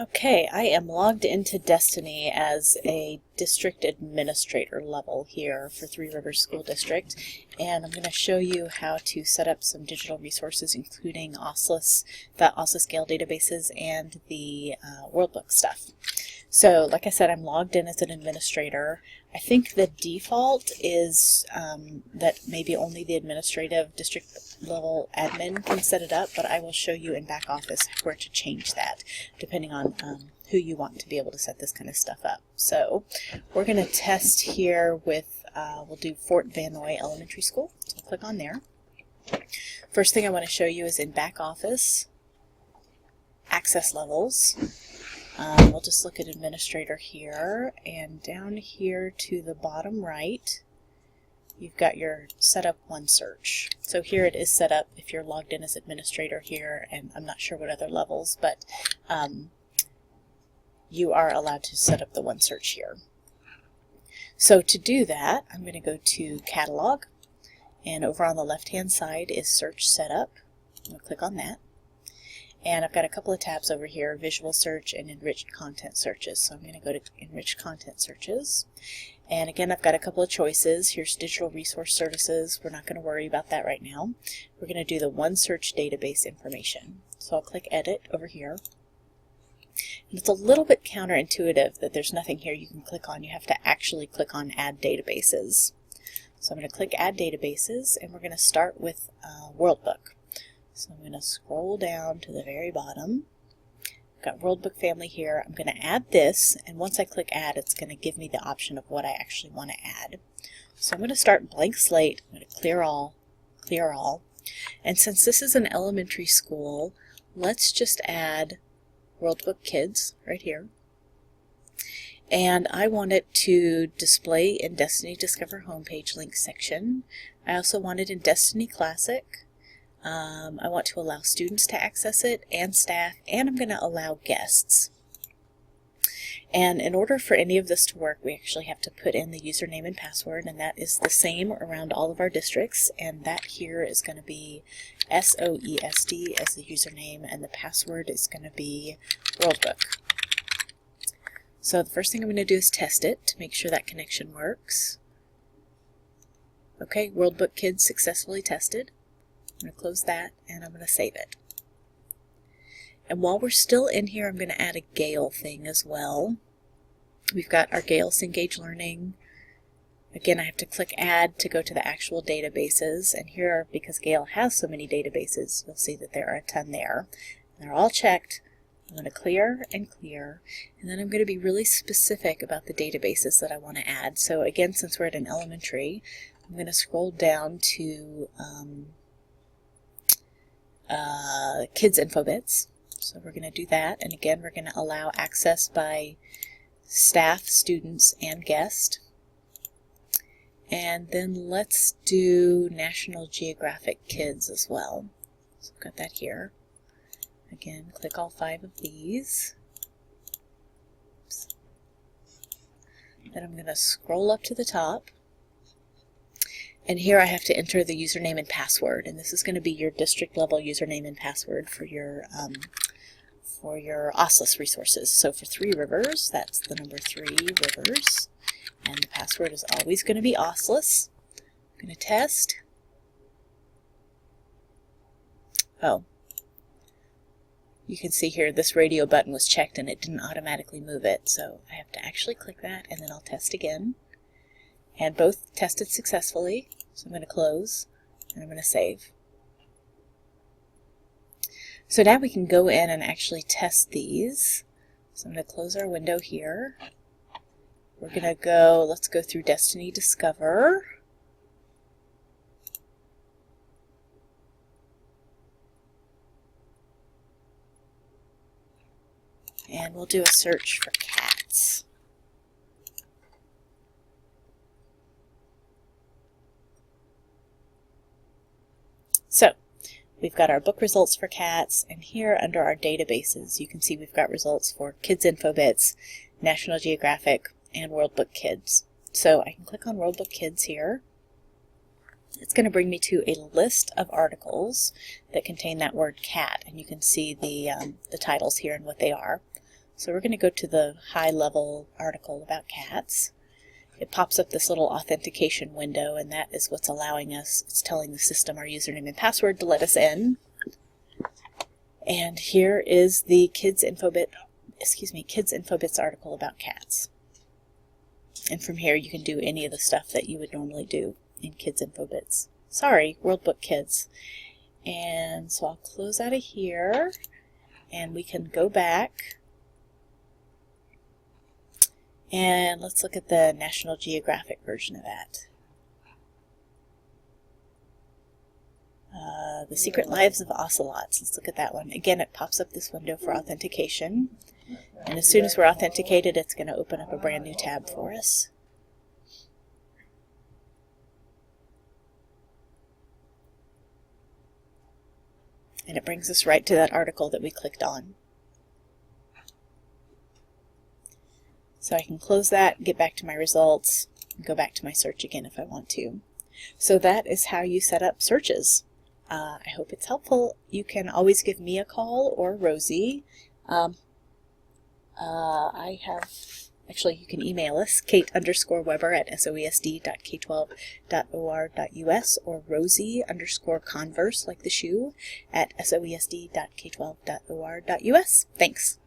Okay, I am logged into Destiny as a district administrator level here for Three Rivers School District, and I'm going to show you how to set up some digital resources, including the Gale databases and the WorldBook stuff. So, like I said, I'm logged in as an administrator. I think the default is that maybe only the administrative district level admin can set it up, but I will show you in back office where to change that, depending on who you want to be able to set this kind of stuff up. So we're going to test here with, we'll do Fort Van Noy Elementary School. So I'll click on there. First thing I want to show you is in back office, access levels. We'll just look at administrator here, and down here to the bottom right, you've got your setup one search. So here it is set up if you're logged in as administrator here, and I'm not sure what other levels, but you are allowed to set up the one search here. So to do that, I'm going to go to catalog, and over on the left hand side is search setup. I'm going to click on that. And I've got a couple of tabs over here, visual search and enriched content searches. So I'm going to go to enriched content searches. And again, I've got a couple of choices. Here's digital resource services. We're not going to worry about that right now. We're going to do the one search database information. So I'll click edit over here. And it's a little bit counterintuitive that there's nothing here you can click on. You have to actually click on add databases. So I'm going to click add databases, and we're going to start with WorldBook. So I'm going to scroll down to the very bottom. I've got WorldBook family here. I'm going to add this, and once I click add, it's going to give me the option of what I actually want to add. So I'm going to start blank slate. I'm going to clear all, clear all. And since this is an elementary school, let's just add WorldBook Kids right here. And I want it to display in Destiny Discover homepage link section. I also want it in Destiny Classic. I want to allow students to access it and staff, and I'm going to allow guests. And in order for any of this to work, we actually have to put in the username and password, and that is the same around all of our districts, and that here is going to be SOESD as the username, and the password is going to be WorldBook. So the first thing I'm going to do is test it to make sure that connection works. Okay, WorldBook Kids successfully tested. I'm going to close that, and I'm going to save it. And while we're still in here, I'm going to add a Gale thing as well. We've got our Gale Cengage Learning. Again, I have to click add to go to the actual databases, and here, because Gale has so many databases, you'll see that there are a ton there. And they're all checked. I'm going to clear and clear, and then I'm going to be really specific about the databases that I want to add. So again, since we're at an elementary, I'm going to scroll down to Kids Infobits. So we're going to do that, and again we're going to allow access by staff, students, and guest. And then let's do National Geographic Kids as well. So I've got that here. Again, click all 5 of these. Oops. Then I'm going to scroll up to the top. And here I have to enter the username and password, and this is going to be your district level username and password for your OSLIS resources. So for 3 Rivers, that's the number 3 Rivers, and the password is always going to be OSLIS. I'm going to test. Oh, you can see here this radio button was checked and it didn't automatically move it, so I have to actually click that, and then I'll test again. And both tested successfully, so I'm going to close, and I'm going to save. So now we can go in and actually test these. So I'm going to close our window here. We're going to go, let's go through Destiny Discover. And we'll do a search for cats. So we've got our book results for cats, and here under our databases you can see we've got results for Kids Infobits, National Geographic, and WorldBook Kids. So I can click on WorldBook Kids here. It's going to bring me to a list of articles that contain that word cat, and you can see the titles here and what they are. So we're going to go to the high-level article about cats. It pops up this little authentication window, and that is what's allowing us, it's telling the system our username and password to let us in. And here is the Kids Infobits article about cats. And from here you can do any of the stuff that you would normally do in Kids Infobits. Sorry, WorldBook Kids. And so I'll close out of here, and we can go back. And let's look at the National Geographic version of that. The Secret Lives of Ocelots. Let's look at that one. Again, it pops up this window for authentication. And as soon as we're authenticated, it's going to open up a brand new tab for us. And it brings us right to that article that we clicked on. So I can close that, get back to my results, and go back to my search again if I want to. So that is how you set up searches. I hope it's helpful. You can always give me a call or Rosie. Actually, you can email us, kate_weber@soesd.k12.or.us or rosie_converse, like the shoe, at soesd.k12.or.us. Thanks.